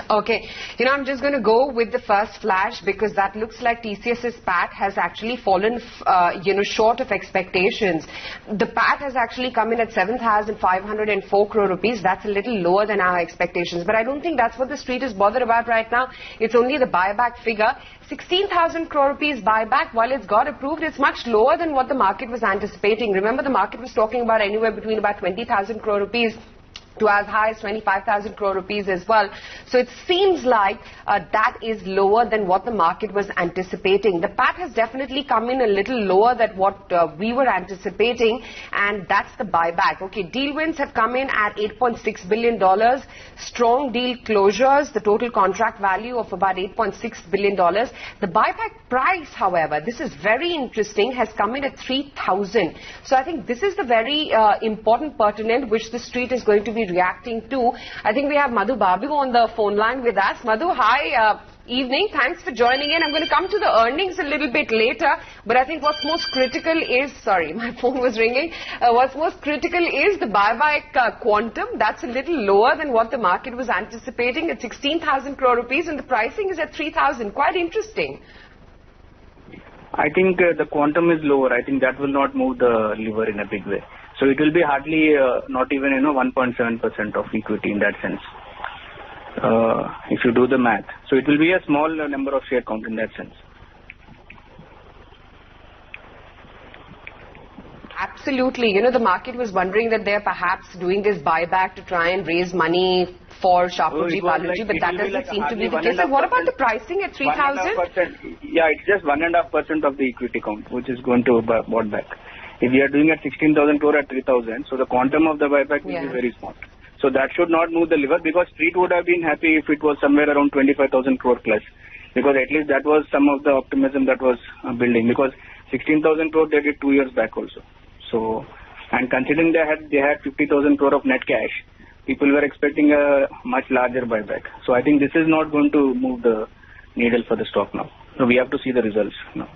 Okay, I'm just going to go with the first flash because that looks like TCS's PAT has actually fallen, short of expectations. The PAT has actually come in at 7,504 crore rupees. That's a little lower than our expectations, but I don't think that's what the street is bothered about right now. It's only the buyback figure. 16,000 crore rupees buyback, while it's got approved, it's much lower than what the market was anticipating. Remember, the market was talking about anywhere between about 20,000 crore rupees to as high as 25,000 crore rupees as well. So it seems like that is lower than what the market was anticipating. The PAT has definitely come in a little lower than what we were anticipating, and that's the buyback. Okay, deal wins have come in at $8.6 billion. Strong deal closures, the total contract value of about $8.6 billion. The buyback price, however, this is very interesting, has come in at 3,000. So I think this is the very important pertinent which the street is going to be reacting to. I think we have Madhu Babu on the phone line with us. Madhu, hi. Evening. Thanks for joining in. I'm going to come to the earnings a little bit later, but I think what's most critical is, sorry, my phone was ringing. What's most critical is the buyback quantum. That's a little lower than what the market was anticipating at 16,000 crore rupees, and the pricing is at 3,000. Quite interesting. I think the quantum is lower. I think that will not move the lever in a big way. So it will be hardly not even 1.7% of equity in that sense. If you do the math. So it will be a small number of share count in that sense. Absolutely. The market was wondering that they're perhaps doing this buyback to try and raise money for Shapoorji Pallonji, but that doesn't seem to be the case. And what about the pricing at 3,000? Yeah, it's just 1.5% of the equity count, which is going to be bought back. If we are doing at 16,000 crore at 3,000, so the quantum of the buyback will be very small. So that should not move the lever, because street would have been happy if it was somewhere around 25,000 crore plus, because at least that was some of the optimism that was building, because 16,000 crore they did 2 years back also. So, and considering they had 50,000 crore of net cash, people were expecting a much larger buyback. So I think this is not going to move the needle for the stock now. So we have to see the results now.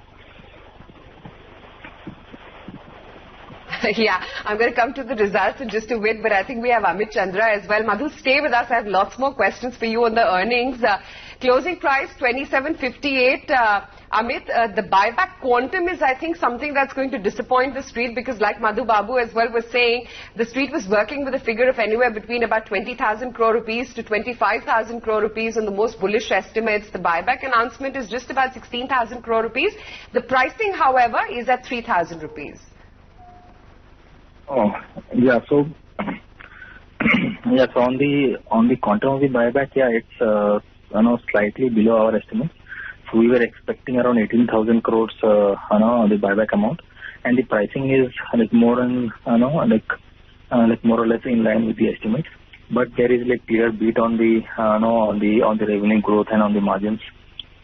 Yeah, I'm going to come to the results in just a bit, but I think we have Amit Chandra as well. Madhu, stay with us. I have lots more questions for you on the earnings. Closing price 27.58. Amit, the buyback quantum is, I think, something that's going to disappoint the street, because like Madhu Babu as well was saying, the street was working with a figure of anywhere between about 20,000 crore rupees to 25,000 crore rupees on the most bullish estimates. The buyback announcement is just about 16,000 crore rupees. The pricing, however, is at 3,000 rupees. Oh, yeah. So, so on the quantum of the buyback, it's slightly below our estimates. So we were expecting around 18,000 crores, on the buyback amount, and the pricing is more more or less in line with the estimates. But there is clear beat on the on the revenue growth and on the margins,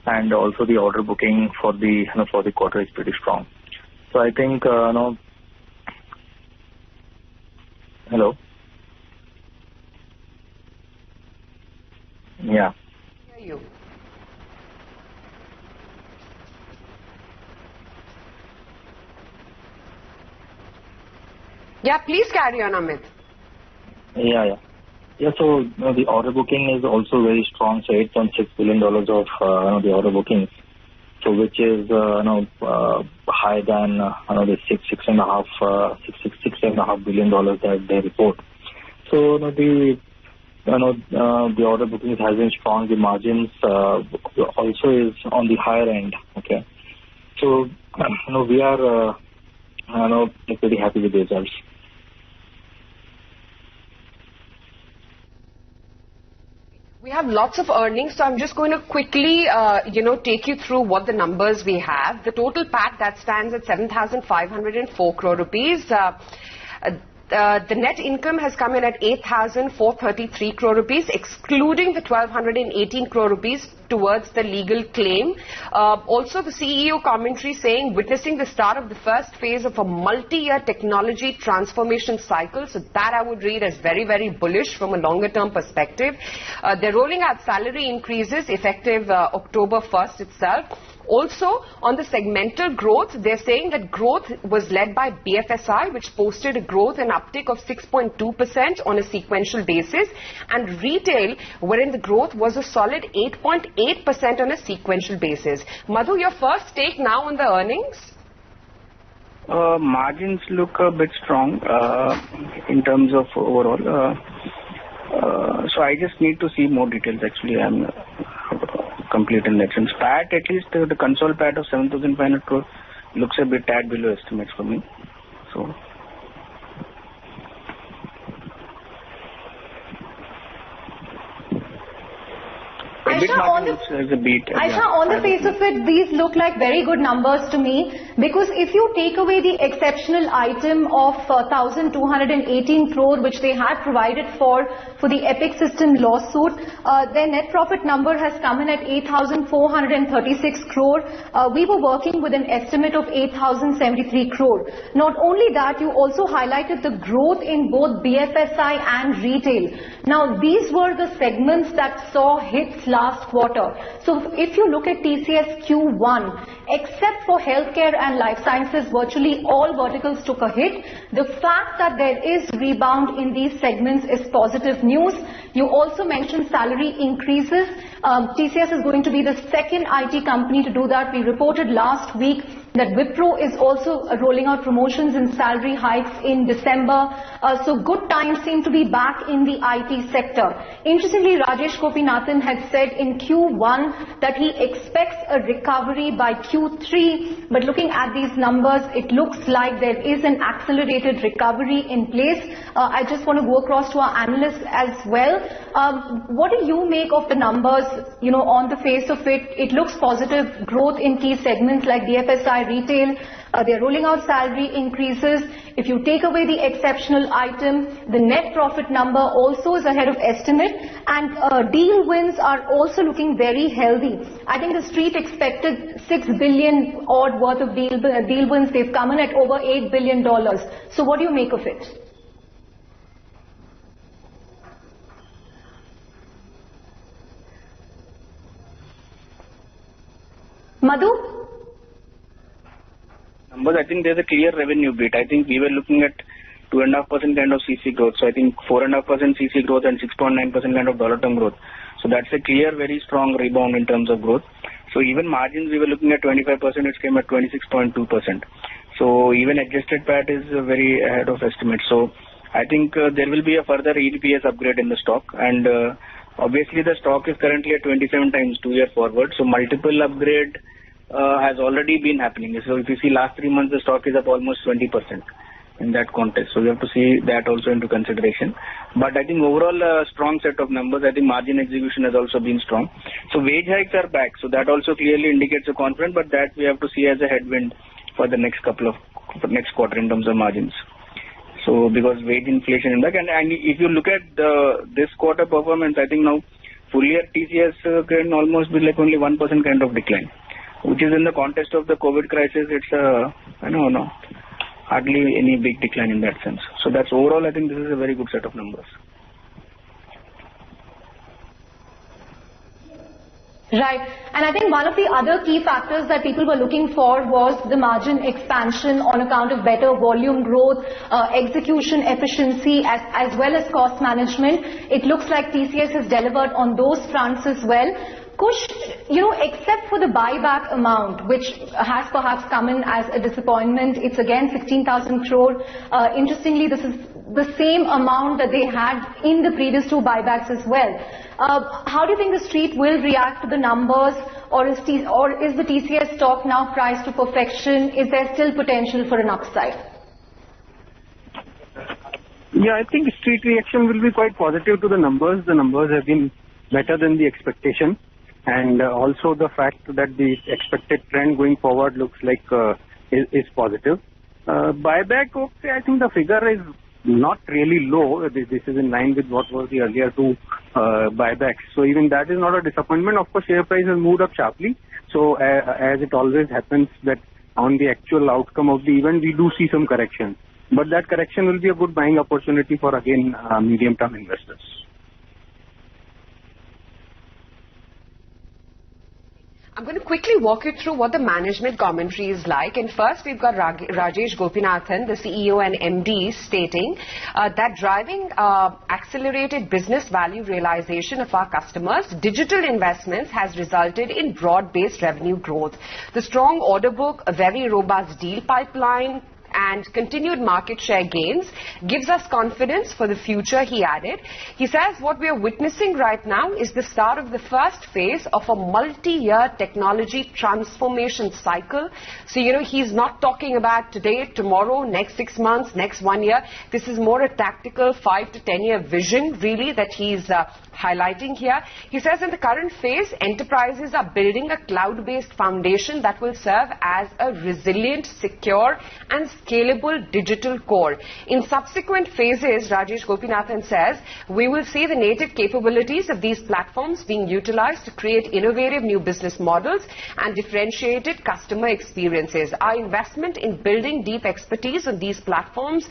and also the order booking for the quarter is pretty strong. So I think Hello. Yeah. Hear you. Yeah, please carry on, Amit. Yeah. So the order booking is also very strong. So $8.6 billion of the order bookings. So which is higher than the $6.5 billion that they report. So the order bookings has been strong. The margins also is on the higher end. Okay, so we are pretty happy with the results. We have lots of earnings, so I'm just going to quickly, take you through what the numbers we have. The total PAT, that stands at 7,504 crore rupees. The net income has come in at 8,433 crore rupees, excluding the 1,218 crore rupees towards the legal claim. Also, the CEO commentary saying, witnessing the start of the first phase of a multi-year technology transformation cycle. So that I would read as very, very bullish from a longer term perspective. They're rolling out salary increases effective October 1st itself. Also, on the segmental growth, they're saying that growth was led by BFSI, which posted a growth and uptick of 6.2% on a sequential basis, and retail, wherein the growth was a solid 8.8% on a sequential basis. Madhu, your first take now on the earnings? Margins look a bit strong in terms of overall. So I just need to see more details. Actually, I'm complete in that sense. PAT, at least the console PAT of 7,500 crore looks a bit tad below estimates for me. So. Aisha, on the face of it, these look like very good numbers to me, because if you take away the exceptional item of 1,218 crore which they had provided for the Epic System lawsuit, their net profit number has come in at 8,436 crore. We were working with an estimate of 8,073 crore. Not only that, you also highlighted the growth in both BFSI and retail. Now, these were the segments that saw hits last quarter. So if you look at TCS Q1, except for healthcare and life sciences, virtually all verticals took a hit. The fact that there is rebound in these segments is positive news. You also mentioned salary increases. TCS is going to be the second IT company to do that. We reported last week that Wipro is also rolling out promotions and salary hikes in December. So good times seem to be back in the IT sector. Interestingly, Rajesh Gopinathan had said in Q1 that he expects a recovery by Q3, but looking at these numbers, it looks like there is an accelerated recovery in place. I just want to go across to our analysts as well. What do you make of the numbers? You know, on the face of it, it looks positive. Growth in key segments like BFSI, retail, they're rolling out salary increases. If you take away the exceptional item, the net profit number also is ahead of estimate, and deal wins are also looking very healthy. I think the street expected 6 billion odd worth of deal wins. They've come in at over $8 billion. So what do you make of it? Madhu? Numbers, I think there's a clear revenue beat. I think we were looking at 2.5% kind of CC growth. So I think 4.5% CC growth and 6.9% kind of dollar term growth. So that's a clear, very strong rebound in terms of growth. So even margins, we were looking at 25%, it came at 26.2%. So even adjusted PAT is very ahead of estimate. So I think there will be a further EPS upgrade in the stock, and obviously the stock is currently at 27 times 2 year forward. So multiple upgrade has already been happening. So if you see last 3 months, the stock is up almost 20% in that context. So we have to see that also into consideration. But I think overall a strong set of numbers. I think margin execution has also been strong. So wage hikes are back. So that also clearly indicates a confidence, but that we have to see as a headwind for the next next quarter in terms of margins. So because wage inflation is back, and if you look at this quarter performance, I think now full year TCS can almost be like only 1% kind of decline, which is in the context of the COVID crisis. It's hardly any big decline in that sense. So that's overall, I think this is a very good set of numbers. Right. And I think one of the other key factors that people were looking for was the margin expansion on account of better volume growth, execution efficiency, as well as cost management. It looks like TCS has delivered on those fronts as well. Kush, except for the buyback amount, which has perhaps come in as a disappointment, it's again 16,000 crore. Interestingly, this is the same amount that they had in the previous 2 buybacks as well. How do you think the street will react to the numbers, or is the TCS stock now priced to perfection? Is there still potential for an upside? Yeah, I think street reaction will be quite positive to the numbers. The numbers have been better than the expectation. And also the fact that the expected trend going forward looks like is positive. Buyback, okay, I think the figure is not really low. This is in line with what was the earlier 2 buybacks. So even that is not a disappointment. Of course, share price has moved up sharply. So as it always happens that on the actual outcome of the event, we do see some correction. But that correction will be a good buying opportunity for, again, medium-term investors. I'm going to quickly walk you through what the management commentary is like. And first, we've got Rajesh Gopinathan, the CEO and MD, stating that driving accelerated business value realization of our customers, digital investments has resulted in broad-based revenue growth. The strong order book, a very robust deal pipeline, and continued market share gains gives us confidence for the future, he added. He says what we are witnessing right now is the start of the first phase of a multi-year technology transformation cycle. So, he's not talking about today, tomorrow, next 6 months, next 1 year. This is more a tactical 5 to 10 year vision, really, that he's highlighting here. He says in the current phase, enterprises are building a cloud-based foundation that will serve as a resilient, secure and scalable digital core. In subsequent phases, Rajesh Gopinathan says, we will see the native capabilities of these platforms being utilized to create innovative new business models and differentiated customer experiences. Our investment in building deep expertise on these platforms,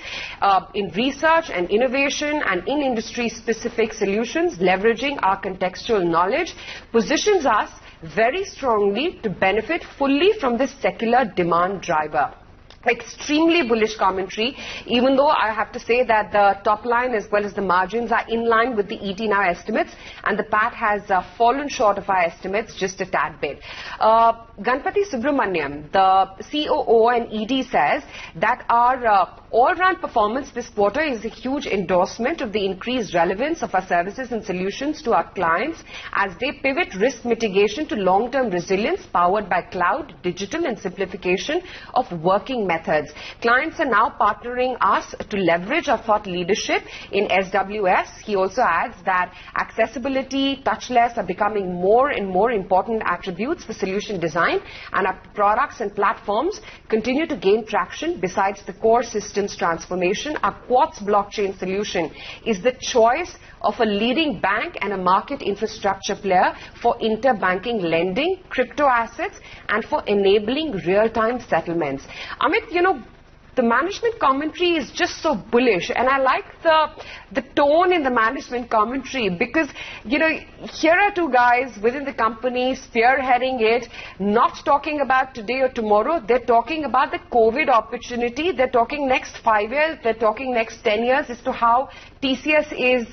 in research and innovation and in industry-specific solutions, leveraging our contextual knowledge, positions us very strongly to benefit fully from this secular demand driver. Extremely bullish commentary, even though I have to say that the top line as well as the margins are in line with the ET Now estimates, and the PAT has fallen short of our estimates just a tad bit. Ganpati Subramaniam, the COO and ED, says that our all-round performance this quarter is a huge endorsement of the increased relevance of our services and solutions to our clients as they pivot risk mitigation to long-term resilience powered by cloud, digital and simplification of working methods. Clients are now partnering us to leverage our thought leadership in SWS. He also adds that accessibility, touchless are becoming more and more important attributes for solution design, and our products and platforms continue to gain traction. Besides the core systems transformation, our Quartz blockchain solution is the choice of a leading bank and a market infrastructure player for interbanking lending, crypto assets, and for enabling real-time settlements. Amit, the management commentary is just so bullish, and I like the tone in the management commentary because, here are two guys within the company spearheading it, not talking about today or tomorrow. They're talking about the COVID opportunity. They're talking next 5 years. They're talking next 10 years as to how TCS is,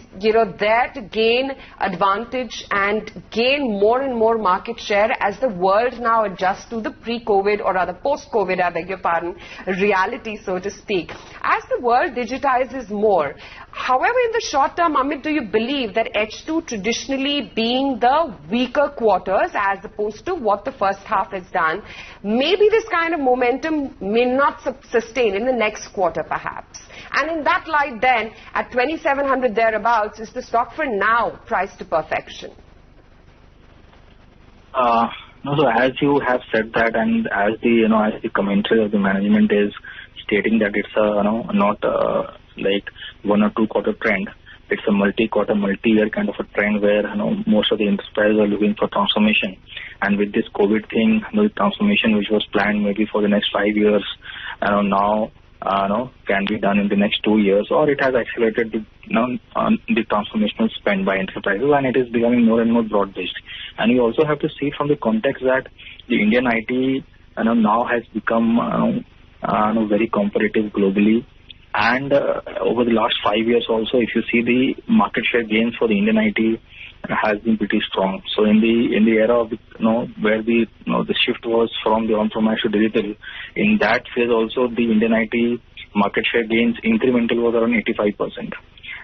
there to gain advantage and gain more and more market share as the world now adjusts to the pre-COVID or rather post-COVID, I beg your pardon, reality, so to speak. As the world digitizes more, however, in the short term, Amit, do you believe that H2 traditionally being the weaker quarters as opposed to what the first half has done, maybe this kind of momentum may not sustain in the next quarter perhaps? And in that light then, at 2,700 thereabouts, is the stock for now priced to perfection? No, so as you have said that, and as the commentary of the management is stating that it's not like 1 or 2 quarter trend. It's a multi-quarter, multi-year kind of a trend where most of the enterprises are looking for transformation. And with this COVID thing, the transformation which was planned maybe for the next 5 years, now can be done in the next 2 years, or it has accelerated the transformational spend by enterprises, and it is becoming more and more broad-based. And you also have to see from the context that the Indian IT now has become very competitive globally. And over the last 5 years also, if you see the market share gains for the Indian IT has been pretty strong. So in the era of where the shift was from the on-premise to digital, in that phase also the Indian IT market share gains incremental was around 85%.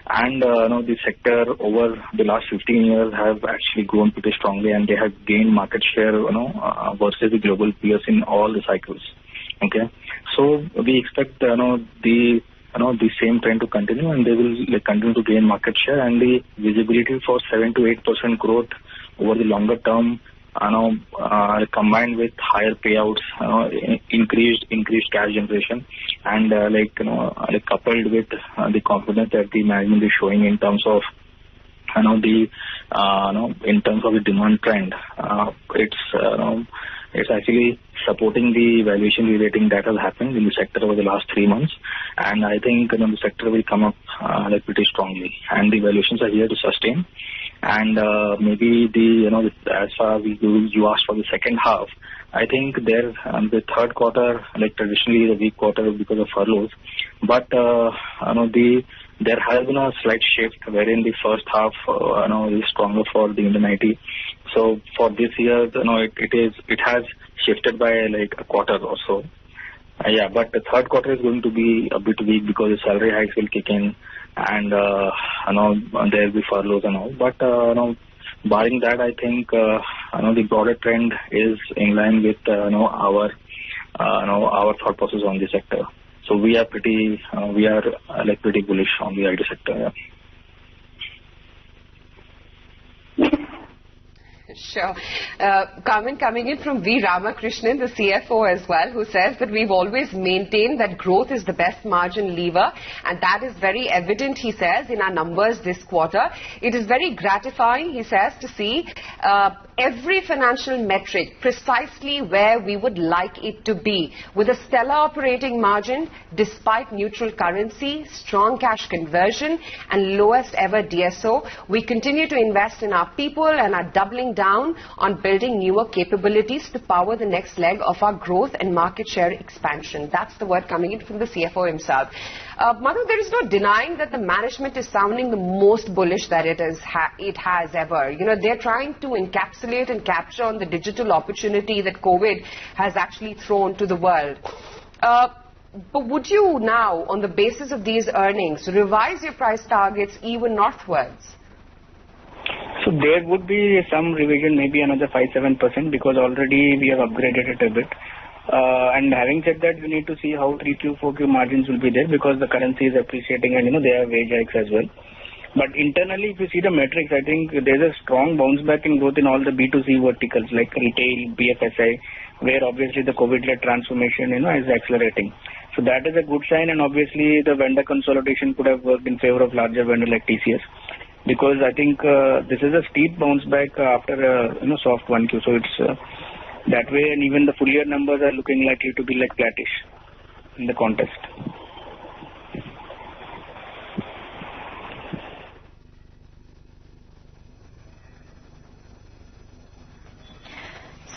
And the sector over the last 15 years have actually grown pretty strongly, and they have gained market share versus the global peers in all the cycles. Okay, so we expect the same trend to continue, and they will continue to gain market share, and the visibility for 7 to 8% growth over the longer term, combined with higher payouts, increased cash generation, and coupled with the confidence that the management is showing in terms of in terms of the demand trend, it's actually supporting the valuation re-rating that has happened in the sector over the last 3 months. And I think the sector will come up pretty strongly, and the valuations are here to sustain. and maybe as far as you asked for the second half, I think there the third quarter, like traditionally the weak quarter because of furloughs, but there has been a slight shift wherein the first half is stronger for the Indian IT. So for this year, it has shifted by like a quarter or so. But the third quarter is going to be a bit weak because the salary hikes will kick in, and there will be furloughs and all. But barring that, I think the broader trend is in line with our thought process on the sector. So we are pretty bullish on the IT sector. Yeah. Sure. Comment coming in from V. Ramakrishnan, the CFO as well, who says that we've always maintained that growth is the best margin lever, and that is very evident, he says, in our numbers this quarter. It is very gratifying, he says, to see every financial metric precisely where we would like it to be, with a stellar operating margin despite neutral currency, strong cash conversion and lowest ever DSO. We continue to invest in our people and are doubling down on building newer capabilities to power the next leg of our growth and market share expansion. That's the word coming in from the CFO himself. Madhu, there is no denying that the management is sounding the most bullish that it has ever. They're trying to encapsulate and capture on the digital opportunity that COVID has actually thrown to the world. But would you now, on the basis of these earnings, revise your price targets even northwards? So there would be some revision, maybe another 5-7%, because already we have upgraded it a bit. And having said that, we need to see how 3Q, 4Q margins will be there, because the currency is appreciating and they have wage hikes as well. But internally, if you see the metrics, I think there's a strong bounce back in growth in all the B2C verticals like retail, BFSI, where obviously the COVID-led transformation is accelerating. So that is a good sign, and obviously the vendor consolidation could have worked in favor of larger vendor like TCS, because I think this is a steep bounce back after a soft 1Q. So it's that way, and even the full year numbers are looking likely to be like flattish in the contest.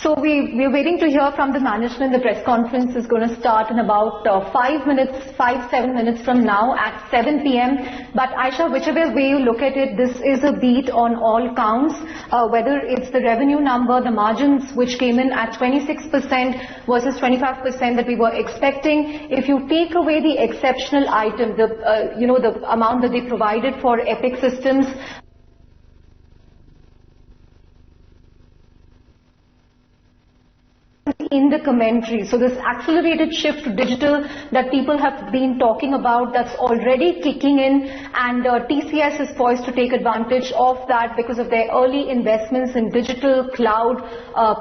So we're waiting to hear from the management. The press conference is going to start in about 7 minutes from now at 7 p.m. But Aisha, whichever way you look at it, this is a beat on all counts, whether it's the revenue number, the margins which came in at 26% versus 25% that we were expecting. If you take away the exceptional item, the amount that they provided for Epic Systems, in the commentary. So this accelerated shift to digital that people have been talking about, that's already kicking in, and TCS is poised to take advantage of that because of their early investments in digital cloud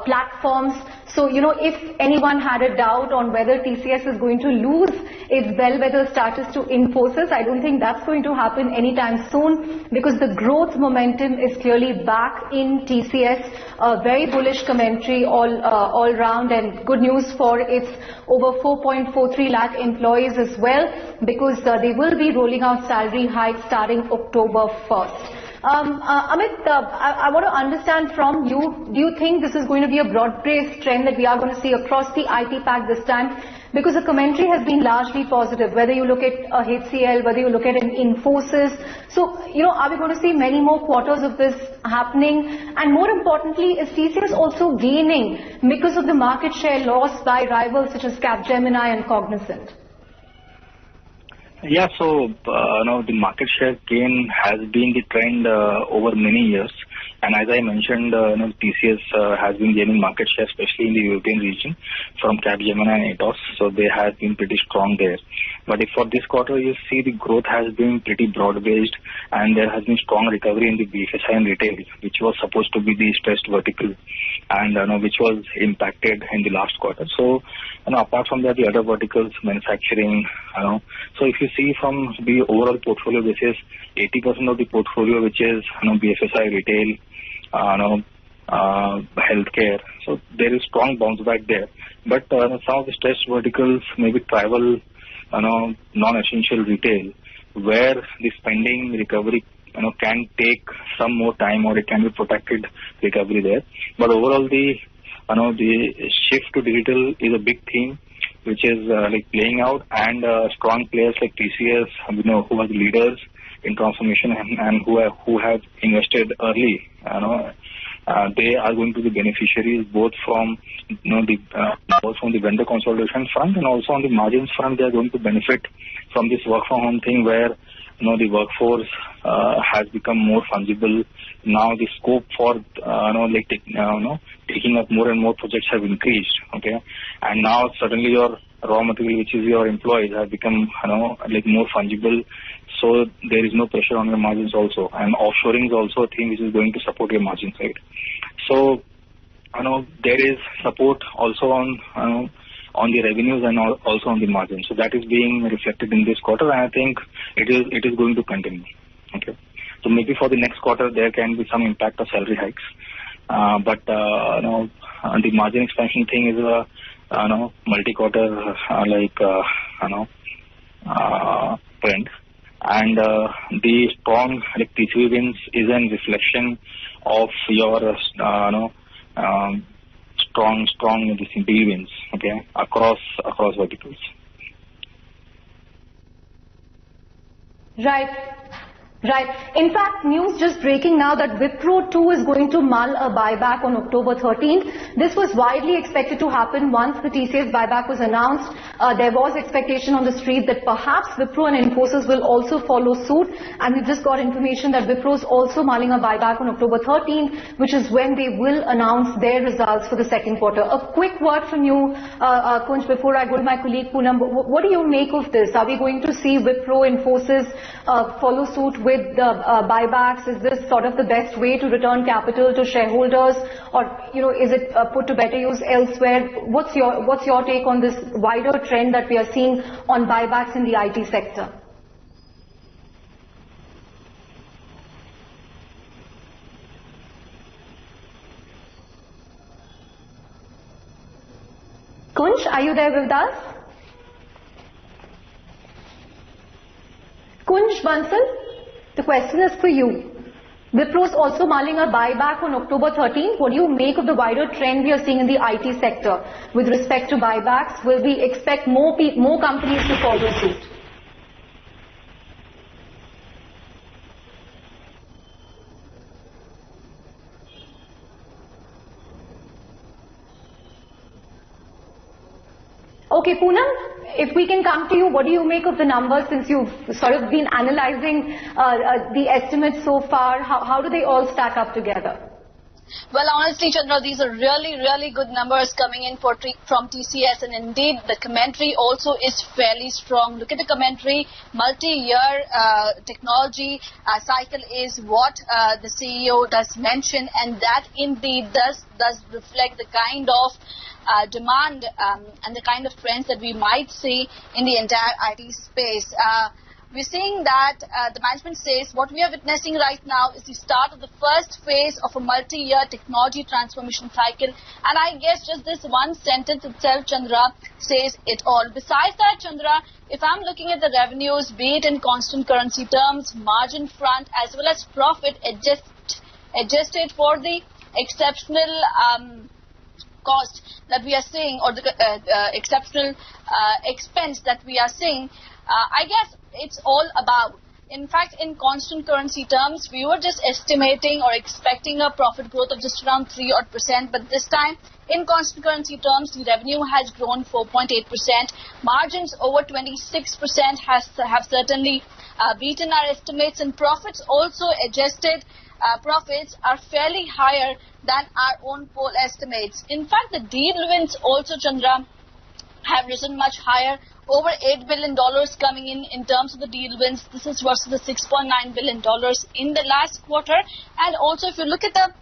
platforms. So, if anyone had a doubt on whether TCS is going to lose its bellwether status to Infosys, I don't think that's going to happen anytime soon, because the growth momentum is clearly back in TCS. Very bullish commentary all round, and good news for its over 4.43 lakh employees as well, because they will be rolling out salary hikes starting October 1st. Amit, I want to understand from you, do you think this is going to be a broad-based trend that we are going to see across the IT pack this time? Because the commentary has been largely positive, whether you look at HCL, whether you look at an Infosys. So, are we going to see many more quarters of this happening? And more importantly, is TCS also gaining because of the market share loss by rivals such as Capgemini and Cognizant? Yeah, so the market share gain has been the trend over many years, and as I mentioned, TCS has been gaining market share, especially in the European region, from Capgemini and Atos, so they have been pretty strong there. But if for this quarter you see, the growth has been pretty broad-based, and there has been strong recovery in the BFSI and retail, which was supposed to be the stressed vertical, and which was impacted in the last quarter. So, apart from that, the other verticals, manufacturing, so if you see from the overall portfolio basis, 80% of the portfolio, which is BFSI, retail, healthcare, so there is strong bounce back there. But some of the stressed verticals, maybe travel, non-essential retail, where the spending recovery can take some more time, or it can be protected recovery there. But overall, the shift to digital is a big theme, which is playing out, and strong players like TCS, who are the leaders in transformation and who have invested early, they are going to be beneficiaries both from the vendor consolidation front, and also on the margins front. They are going to benefit from this work from home thing, where the workforce has become more fungible. Now the scope for taking up more and more projects have increased. Okay, and now suddenly your raw material, which is your employees, have become more fungible. So there is no pressure on your margins also, and offshoring is also a thing which is going to support your margin side. So there is support also on the revenues and also on the margins. So that is being reflected in this quarter, and I think it is going to continue. Okay, so maybe for the next quarter there can be some impact of salary hikes, but the margin expansion thing is a multi-quarter trend. And the strong TCV wins is a reflection of your strong deal wins, okay, across verticals. Right. In fact, news just breaking now that Wipro too is going to mull a buyback on October 13th. This was widely expected to happen once the TCS buyback was announced. There was expectation on the street that perhaps Wipro and Infosys will also follow suit. And we just got information that Wipro is also mulling a buyback on October 13th, which is when they will announce their results for the second quarter. A quick word from you, Kunj, before I go to my colleague Poonam. What do you make of this? Are we going to see Wipro, Infosys follow suit with the buybacks? Is this sort of the best way to return capital to shareholders, or is it put to better use elsewhere? What's your take on this wider trend that we are seeing on buybacks in the IT sector? Kunj, are you there with us? Kunj Bansal? The question is for you. Wipro is also mulling a buyback on October 13th. What do you make of the wider trend we are seeing in the IT sector with respect to buybacks? Will we expect more companies to follow suit? Okay, Poonam, if we can come to you, what do you make of the numbers since you've sort of been analyzing the estimates so far? How do they all stack up together? Well, honestly, Chandra, these are really, really good numbers coming in from TCS, and indeed the commentary also is fairly strong. Look at the commentary. Multi-year technology cycle is what the CEO does mention, and that indeed does reflect the kind of demand and the kind of trends that we might see in the entire IT space. We're seeing that the management says what we are witnessing right now is the start of the first phase of a multi-year technology transformation cycle. And I guess just this one sentence itself, Chandra, says it all. Besides that, Chandra, if I'm looking at the revenues, be it in constant currency terms, margin front, as well as profit adjusted for the exceptional cost that we are seeing, or the exceptional expense that we are seeing, I guess it's all about. In fact, in constant currency terms, we were just estimating or expecting a profit growth of just around 3%, but this time, in constant currency terms, the revenue has grown 4.8%. Margins over 26% have certainly beaten our estimates, and profits also adjusted. Profits are fairly higher than our own poll estimates. In fact, the deal wins also, Chandra, have risen much higher. Over $8 billion coming in terms of the deal wins. This is versus the $6.9 billion in the last quarter. And also, if you look at the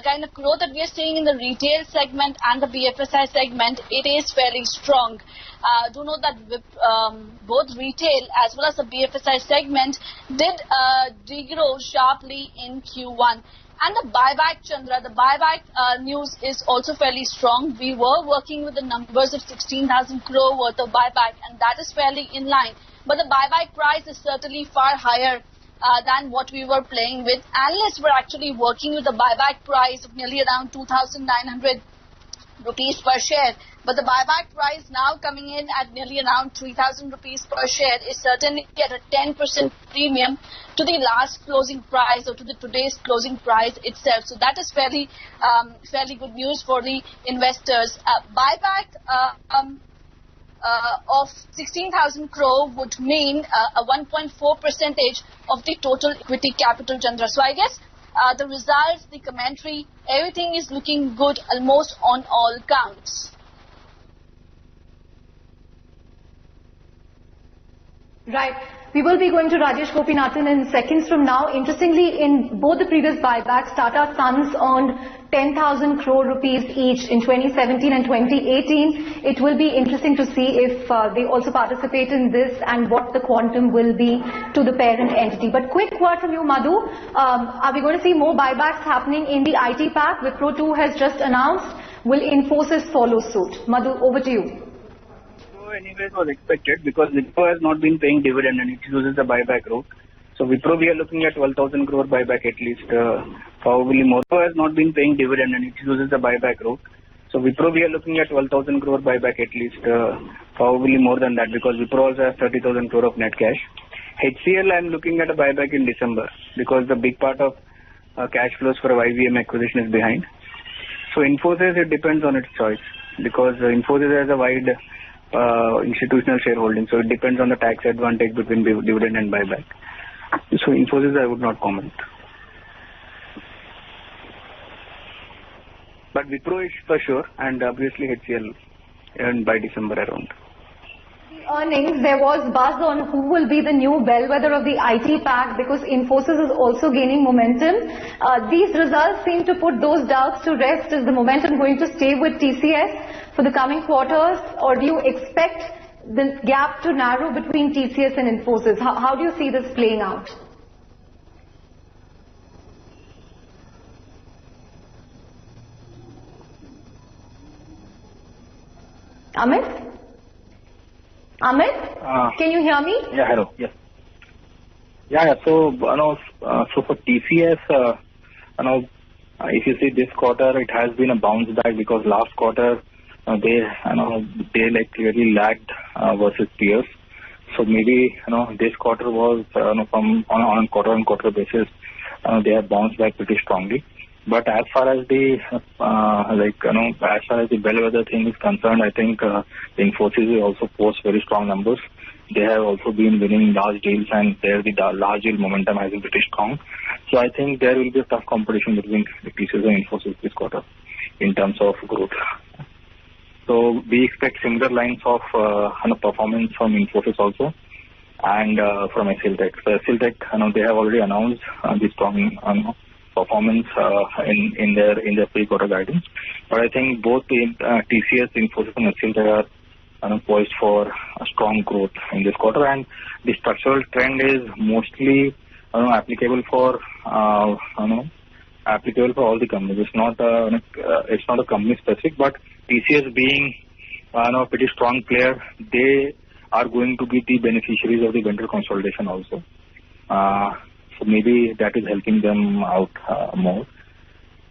kind of growth that we are seeing in the retail segment and the BFSI segment, it is fairly strong. Do note that both retail as well as the BFSI segment did degrow sharply in Q1. And the buyback, Chandra, the buyback news is also fairly strong. We were working with the numbers of 16,000 crore worth of buyback, and that is fairly in line. But the buyback price is certainly far higher than what we were playing with. Analysts were actually working with a buyback price of nearly around 2,900 rupees per share. But the buyback price now coming in at nearly around 3,000 rupees per share is certainly at a 10% premium to the last closing price or to the today's closing price itself. So that is fairly good news for the investors. Buyback of 16,000 crore would mean a 1.4% of the total equity capital, Chandra. So I guess the results, the commentary, everything is looking good almost on all counts. Right. We will be going to Rajesh Gopinathan in seconds from now. Interestingly, in both the previous buybacks, Tata Sons earned 10,000 crore rupees each in 2017 and 2018. It will be interesting to see if they also participate in this and what the quantum will be to the parent entity. But quick word from you, Madhu. Are we going to see more buybacks happening in the IT pack? Wipro 2 has just announced. Will Infosys follow suit? Madhu, over to you. Anyways was expected because Wipro has not been paying dividend and it uses the buyback route. So Wipro we are looking at 12,000 crore buyback at least, probably more. Wipro has not been paying dividend and it uses the buyback route. So Wipro we are looking at 12,000 crore buyback at least, probably more than that because Wipro also has 30,000 crore of net cash. HCL I am looking at a buyback in December because the big part of cash flows for a IBM acquisition is behind. So Infosys it depends on its choice because Infosys has a wide institutional shareholding, so it depends on the tax advantage between dividend and buyback. So Infosys I would not comment. But Wipro is for sure and obviously HCL and by December around. Earnings, there was buzz on who will be the new bellwether of the IT pack because Infosys is also gaining momentum. These results seem to put those doubts to rest. Is the momentum going to stay with TCS for the coming quarters, or do you expect the gap to narrow between TCS and Infosys? How do you see this playing out? Amit? Amit, can you hear me? Yeah, hello. Yes. Yeah. So, so for TCS, if you see this quarter, it has been a bounce back because last quarter they like clearly lagged versus peers. So maybe this quarter was from on a quarter-on-quarter basis, they have bounced back pretty strongly. But as far as the as far as the bellwether thing is concerned, I think Infosys will also post very strong numbers. They have also been winning large deals, and there the large deal momentum has been pretty strong. So I think there will be a tough competition between TCS and Infosys this quarter in terms of growth. So we expect similar lines of performance from Infosys also, and from HCLTech. So HCLTech, they have already announced the strong performance in their pre-quarter guidance. But I think both TCS, Infosys, and HCLTech are poised for a strong growth in this quarter, and the structural trend is mostly applicable for all the companies. It's not a company specific, but TCS being a pretty strong player, they are going to be the beneficiaries of the vendor consolidation also. So maybe that is helping them out more.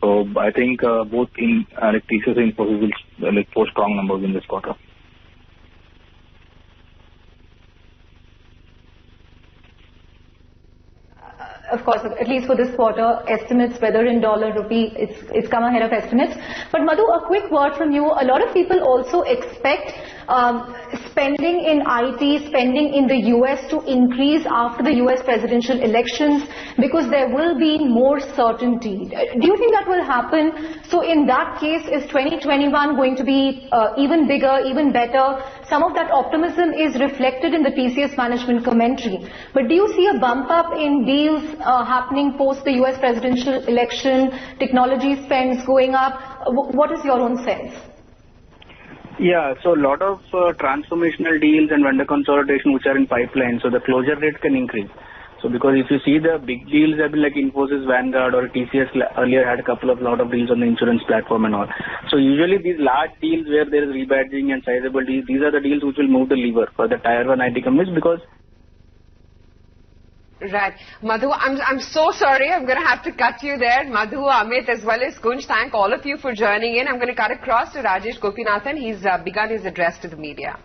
So I think both in TCS and Infosys will post strong numbers in this quarter. Of course, at least for this quarter, estimates, whether in dollar, rupee, it's come ahead of estimates. But Madhu, a quick word from you. A lot of people also expect spending in IT, spending in the US to increase after the US presidential elections because there will be more certainty. Do you think that will happen? So in that case, is 2021 going to be even bigger, even better? Some of that optimism is reflected in the TCS management commentary. But do you see a bump up in deals happening post the US presidential election, technology spends going up? What is your own sense? Yeah, so a lot of transformational deals and vendor consolidation which are in pipeline, so the closure rate can increase. So because if you see the big deals have been like Infosys, Vanguard, or TCS earlier had a lot of deals on the insurance platform and all. So usually these large deals where there is rebadging and sizable deals, these are the deals which will move the lever for the tier 1 IT companies because Right. Madhu, I'm so sorry. I'm going to have to cut you there. Madhu, Amit, as well as Kunj, thank all of you for joining in. I'm going to cut across to Rajesh Gopinathan. He's begun his address to the media.